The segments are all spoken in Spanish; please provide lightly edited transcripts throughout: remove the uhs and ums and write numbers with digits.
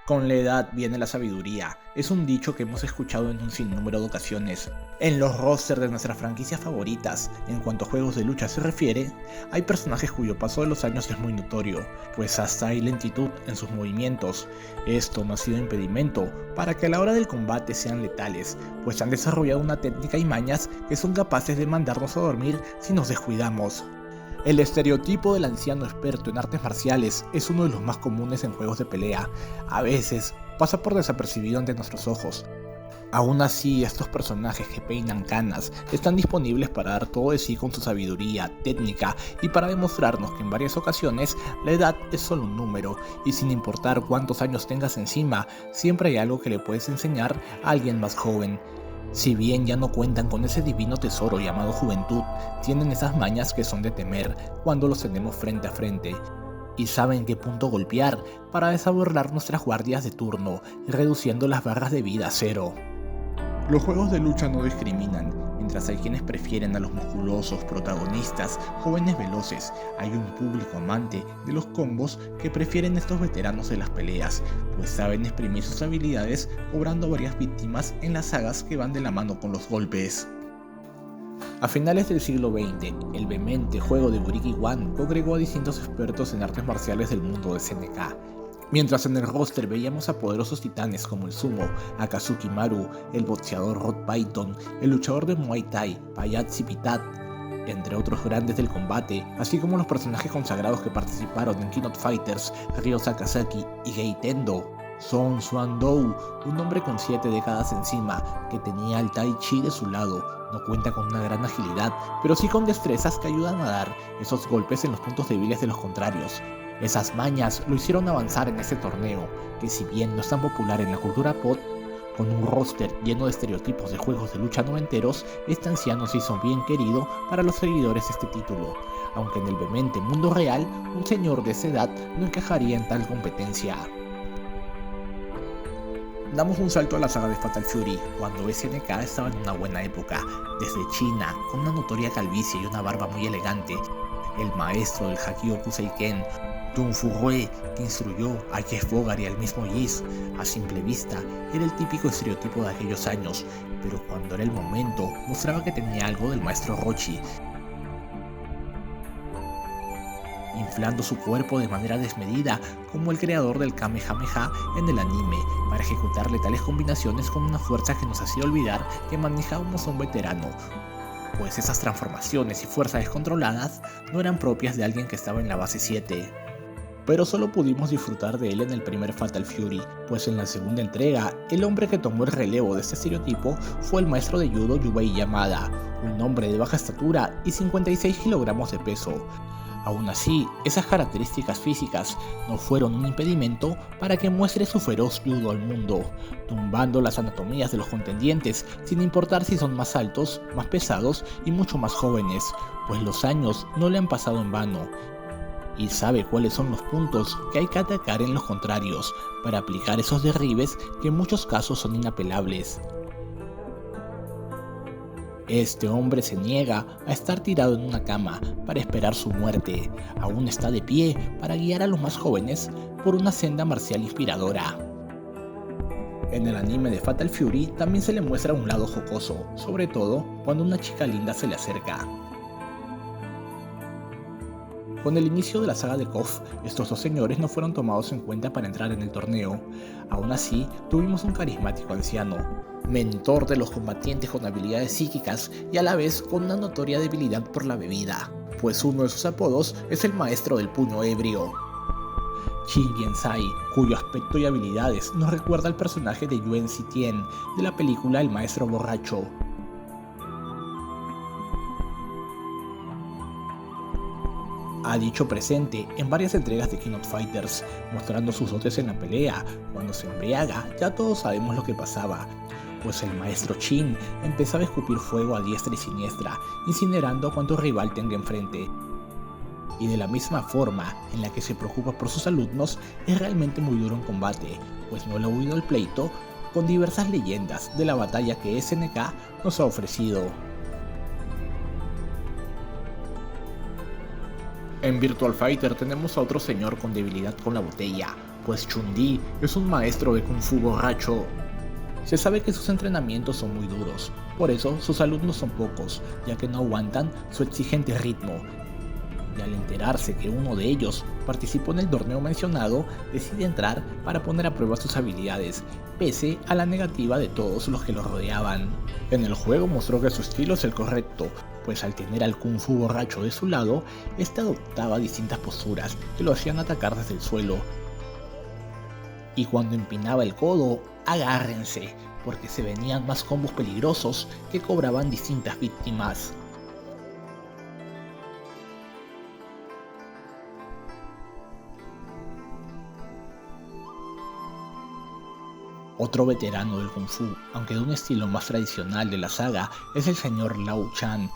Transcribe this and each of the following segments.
Con la edad viene la sabiduría, es un dicho que hemos escuchado en un sinnúmero de ocasiones. En los rosters de nuestras franquicias favoritas, en cuanto a juegos de lucha se refiere, hay personajes cuyo paso de los años es muy notorio, pues hasta hay lentitud en sus movimientos. Esto no ha sido impedimento para que a la hora del combate sean letales, pues han desarrollado una técnica y mañas que son capaces de mandarnos a dormir si nos descuidamos. El estereotipo del anciano experto en artes marciales es uno de los más comunes en juegos de pelea. A veces pasa por desapercibido ante nuestros ojos. Aún así, estos personajes que peinan canas están disponibles para dar todo de sí con su sabiduría, técnica y para demostrarnos que en varias ocasiones la edad es solo un número y sin importar cuántos años tengas encima, siempre hay algo que le puedes enseñar a alguien más joven. Si bien ya no cuentan con ese divino tesoro llamado juventud, tienen esas mañas que son de temer cuando los tenemos frente a frente. Y saben qué punto golpear para desaborrar nuestras guardias de turno, reduciendo las barras de vida a cero. Los juegos de lucha no discriminan, mientras hay quienes prefieren a los musculosos protagonistas, jóvenes veloces, hay un público amante de los combos que prefieren estos veteranos de las peleas, pues saben exprimir sus habilidades cobrando varias víctimas en las sagas que van de la mano con los golpes. A finales del siglo XX, el vehemente juego de Buriki One congregó a distintos expertos en artes marciales del mundo de SNK. Mientras en el roster veíamos a poderosos titanes como el Sumo, Akazuki Maru, el boxeador Rod Python, el luchador de Muay Thai, Payat Pitat, entre otros grandes del combate, así como los personajes consagrados que participaron en King of Fighters, Ryo Sakazaki y Gei Tendo. Son Xuan-Dou, un hombre con 7 décadas encima, que tenía el Tai Chi de su lado, no cuenta con una gran agilidad, pero sí con destrezas que ayudan a dar esos golpes en los puntos débiles de los contrarios. Esas mañas lo hicieron avanzar en este torneo, que si bien no es tan popular en la cultura pop, con un roster lleno de estereotipos de juegos de lucha noventeros, este anciano se hizo bien querido para los seguidores de este título, aunque en el vehemente mundo real, un señor de esa edad no encajaría en tal competencia. Damos un salto a la saga de Fatal Fury, cuando SNK estaba en una buena época, desde China, con una notoria calvicie y una barba muy elegante, el maestro del Hakioku Seiken, Kung Fu Rue, que instruyó a Jeff Bogart y al mismo Geese, a simple vista era el típico estereotipo de aquellos años, pero cuando era el momento mostraba que tenía algo del maestro Roshi, inflando su cuerpo de manera desmedida como el creador del Kamehameha en el anime, para ejecutar letales combinaciones con una fuerza que nos hacía olvidar que manejábamos a un veterano, pues esas transformaciones y fuerzas descontroladas no eran propias de alguien que estaba en la base 7. Pero solo pudimos disfrutar de él en el primer Fatal Fury, pues en la segunda entrega, el hombre que tomó el relevo de este estereotipo fue el maestro de judo Yubei Yamada, un hombre de baja estatura y 56 kilogramos de peso. Aún así, esas características físicas no fueron un impedimento para que muestre su feroz judo al mundo, tumbando las anatomías de los contendientes sin importar si son más altos, más pesados y mucho más jóvenes, pues los años no le han pasado en vano, y sabe cuáles son los puntos que hay que atacar en los contrarios para aplicar esos derribes que en muchos casos son inapelables. Este hombre se niega a estar tirado en una cama para esperar su muerte, aún está de pie para guiar a los más jóvenes por una senda marcial inspiradora. En el anime de Fatal Fury también se le muestra un lado jocoso, sobre todo cuando una chica linda se le acerca. Con el inicio de la saga de KOF, estos dos señores no fueron tomados en cuenta para entrar en el torneo. Aún así, tuvimos un carismático anciano, mentor de los combatientes con habilidades psíquicas y a la vez con una notoria debilidad por la bebida, pues uno de sus apodos es el maestro del puño ebrio. Shin Jian-sai, cuyo aspecto y habilidades nos recuerda al personaje de Yuen Si-tien de la película El Maestro Borracho. Ha dicho presente en varias entregas de King of Fighters, mostrando sus dotes en la pelea. Cuando se embriaga, ya todos sabemos lo que pasaba, pues el maestro Shin empezaba a escupir fuego a diestra y siniestra, incinerando a cuanto rival tenga enfrente. Y de la misma forma en la que se preocupa por sus alumnos, es realmente muy duro en combate, pues no le ha huido el pleito con diversas leyendas de la batalla que SNK nos ha ofrecido. En Virtual Fighter tenemos a otro señor con debilidad con la botella, pues Chun-Li es un maestro de Kung Fu borracho. Se sabe que sus entrenamientos son muy duros, por eso sus alumnos son pocos, ya que no aguantan su exigente ritmo. Y al enterarse que uno de ellos participó en el torneo mencionado, decide entrar para poner a prueba sus habilidades, pese a la negativa de todos los que lo rodeaban. En el juego mostró que su estilo es el correcto, pues al tener al Kung Fu borracho de su lado, este adoptaba distintas posturas que lo hacían atacar desde el suelo. Y cuando empinaba el codo, agárrense, porque se venían más combos peligrosos que cobraban distintas víctimas. Otro veterano del Kung Fu, aunque de un estilo más tradicional de la saga, es el señor Lao Chan.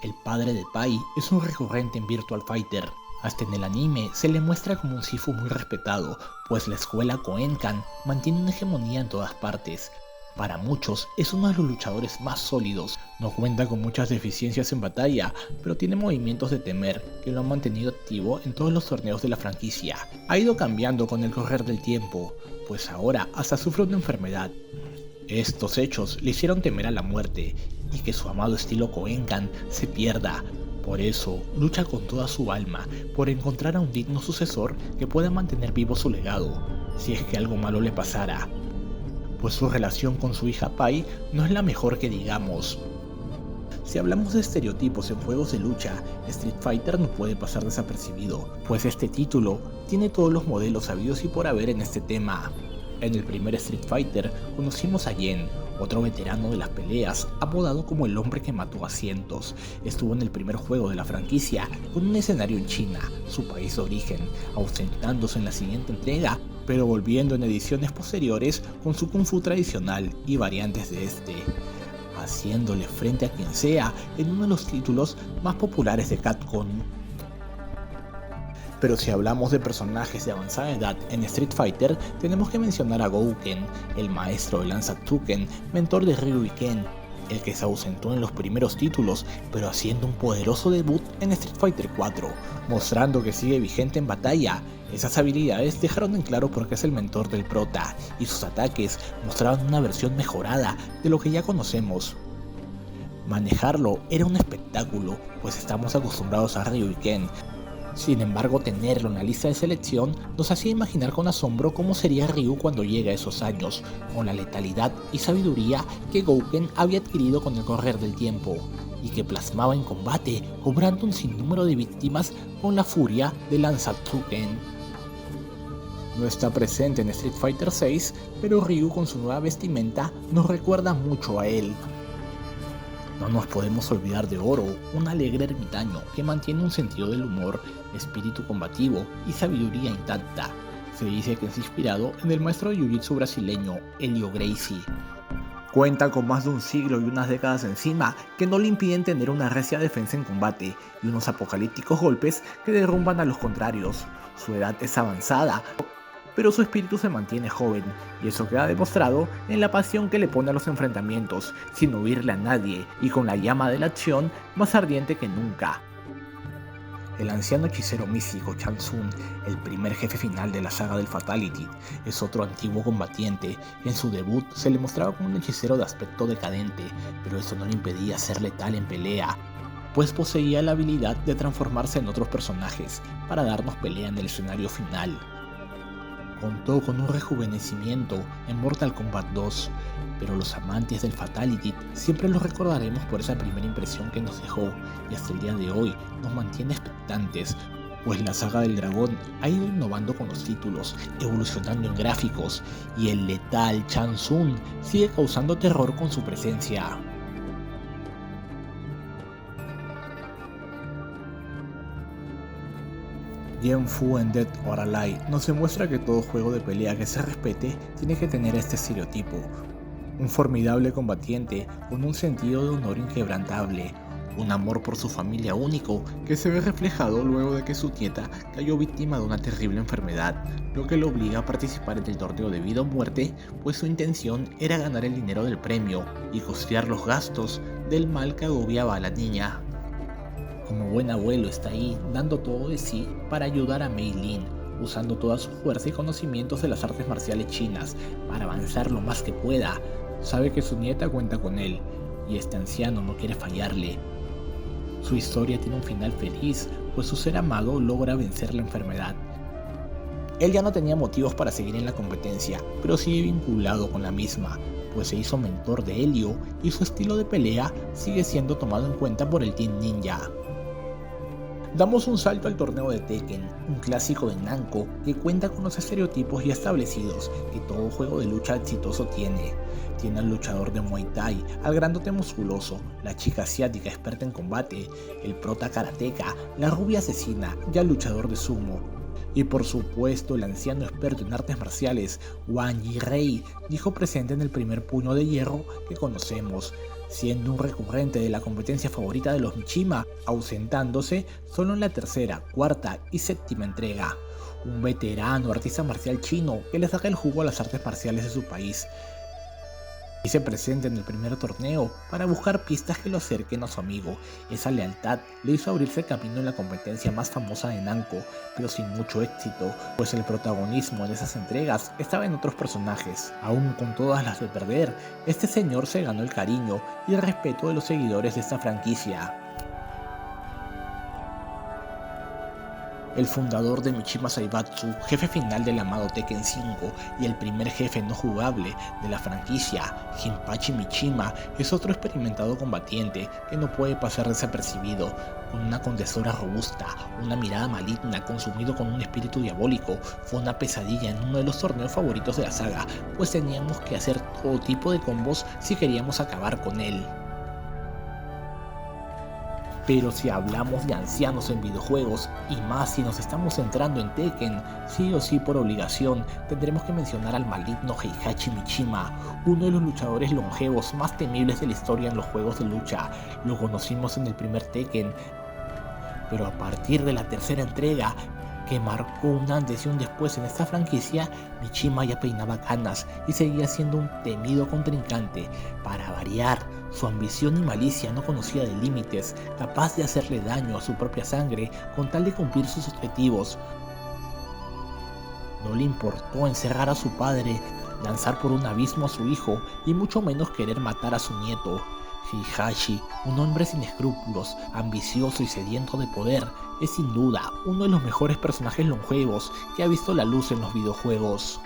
El padre de Pai es un recurrente en Virtua Fighter. Hasta en el anime se le muestra como un Sifu muy respetado, pues la escuela Koenkan mantiene una hegemonía en todas partes. Para muchos es uno de los luchadores más sólidos, no cuenta con muchas deficiencias en batalla, pero tiene movimientos de temer que lo han mantenido activo en todos los torneos de la franquicia. Ha ido cambiando con el correr del tiempo, pues ahora hasta sufre una enfermedad. Estos hechos le hicieron temer a la muerte y que su amado estilo Koenkan se pierda. Por eso, lucha con toda su alma por encontrar a un digno sucesor que pueda mantener vivo su legado, si es que algo malo le pasara, pues su relación con su hija Pai no es la mejor que digamos. Si hablamos de estereotipos en juegos de lucha, Street Fighter no puede pasar desapercibido, pues este título tiene todos los modelos habidos y por haber en este tema. En el primer Street Fighter conocimos a Yen, otro veterano de las peleas, apodado como el hombre que mató a cientos. Estuvo en el primer juego de la franquicia con un escenario en China, su país de origen, ausentándose en la siguiente entrega, pero volviendo en ediciones posteriores con su Kung Fu tradicional y variantes de este, haciéndole frente a quien sea en uno de los títulos más populares de Capcom. Pero si hablamos de personajes de avanzada edad en Street Fighter, tenemos que mencionar a Gouken, el maestro de Lance Hadouken, mentor de Ryu y Ken, el que se ausentó en los primeros títulos, pero haciendo un poderoso debut en Street Fighter 4, mostrando que sigue vigente en batalla. Esas habilidades dejaron en claro por qué es el mentor del prota, y sus ataques mostraban una versión mejorada de lo que ya conocemos. Manejarlo era un espectáculo, pues estamos acostumbrados a Ryu y Ken. Sin embargo, tenerlo en la lista de selección nos hacía imaginar con asombro cómo sería Ryu cuando llegue a esos años, con la letalidad y sabiduría que Gouken había adquirido con el correr del tiempo, y que plasmaba en combate, cobrando un sinnúmero de víctimas con la furia de Lance Hadouken. No está presente en Street Fighter VI, pero Ryu con su nueva vestimenta nos recuerda mucho a él. No nos podemos olvidar de Oro, un alegre ermitaño que mantiene un sentido del humor, espíritu combativo y sabiduría intacta. Se dice que es inspirado en el maestro de Jiu-Jitsu brasileño, Helio Gracie. Cuenta con más de un siglo y unas décadas encima que no le impiden tener una recia defensa en combate y unos apocalípticos golpes que derrumban a los contrarios. Su edad es avanzada, pero su espíritu se mantiene joven, y eso queda demostrado en la pasión que le pone a los enfrentamientos, sin huirle a nadie y con la llama de la acción más ardiente que nunca. El anciano hechicero místico Shang Tsung, el primer jefe final de la saga del Fatality, es otro antiguo combatiente. En su debut se le mostraba como un hechicero de aspecto decadente, pero eso no le impedía ser letal en pelea, pues poseía la habilidad de transformarse en otros personajes para darnos pelea en el escenario final. Contó con un rejuvenecimiento en Mortal Kombat 2, pero los amantes del Fatality siempre lo recordaremos por esa primera impresión que nos dejó, y hasta el día de hoy nos mantiene expectantes, pues la saga del dragón ha ido innovando con los títulos, evolucionando en gráficos, y el letal Shang Tsung sigue causando terror con su presencia. Yen Fu en Dead or Alive nos demuestra que todo juego de pelea que se respete tiene que tener este estereotipo. Un formidable combatiente con un sentido de honor inquebrantable, un amor por su familia único que se ve reflejado luego de que su nieta cayó víctima de una terrible enfermedad, lo que lo obliga a participar en el torneo de vida o muerte, pues su intención era ganar el dinero del premio y costear los gastos del mal que agobiaba a la niña. Como buen abuelo está ahí dando todo de sí para ayudar a Mei Lin, usando toda su fuerza y conocimientos de las artes marciales chinas para avanzar lo más que pueda. Sabe que su nieta cuenta con él, y este anciano no quiere fallarle. Su historia tiene un final feliz, pues su ser amado logra vencer la enfermedad. Él ya no tenía motivos para seguir en la competencia, pero sigue vinculado con la misma, pues se hizo mentor de Helio y su estilo de pelea sigue siendo tomado en cuenta por el Team Ninja. Damos un salto al torneo de Tekken, un clásico de Namco que cuenta con los estereotipos ya establecidos que todo juego de lucha exitoso tiene. Tiene al luchador de Muay Thai, al grandote musculoso, la chica asiática experta en combate, el prota karateka, la rubia asesina y al luchador de sumo. Y por supuesto el anciano experto en artes marciales, Wang Yi-Rei, dijo presente en el primer puño de hierro que conocemos, siendo un recurrente de la competencia favorita de los Mishima, ausentándose solo en la tercera, cuarta y séptima entrega. Un veterano artista marcial chino que le saca el jugo a las artes marciales de su país. Y se presenta en el primer torneo para buscar pistas que lo acerquen a su amigo. Esa lealtad le hizo abrirse camino en la competencia más famosa de Namco, pero sin mucho éxito, pues el protagonismo en esas entregas estaba en otros personajes. Aún con todas las de perder, este señor se ganó el cariño y el respeto de los seguidores de esta franquicia. El fundador de Mishima Zaibatsu, jefe final del amado Tekken 5 y el primer jefe no jugable de la franquicia, Jinpachi Mishima, es otro experimentado combatiente que no puede pasar desapercibido. Con una contesora robusta, una mirada maligna, consumido con un espíritu diabólico, fue una pesadilla en uno de los torneos favoritos de la saga, pues teníamos que hacer todo tipo de combos si queríamos acabar con él. Pero si hablamos de ancianos en videojuegos, y más si nos estamos centrando en Tekken, sí o sí por obligación tendremos que mencionar al maligno Heihachi Mishima, uno de los luchadores longevos más temibles de la historia en los juegos de lucha. Lo conocimos en el primer Tekken, pero a partir de la tercera entrega, que marcó un antes y un después en esta franquicia, Mishima ya peinaba canas y seguía siendo un temido contrincante. Para variar, su ambición y malicia no conocía de límites, capaz de hacerle daño a su propia sangre con tal de cumplir sus objetivos. No le importó encerrar a su padre, lanzar por un abismo a su hijo y mucho menos querer matar a su nieto. Heihachi, un hombre sin escrúpulos, ambicioso y sediento de poder, es sin duda uno de los mejores personajes longevos que ha visto la luz en los videojuegos.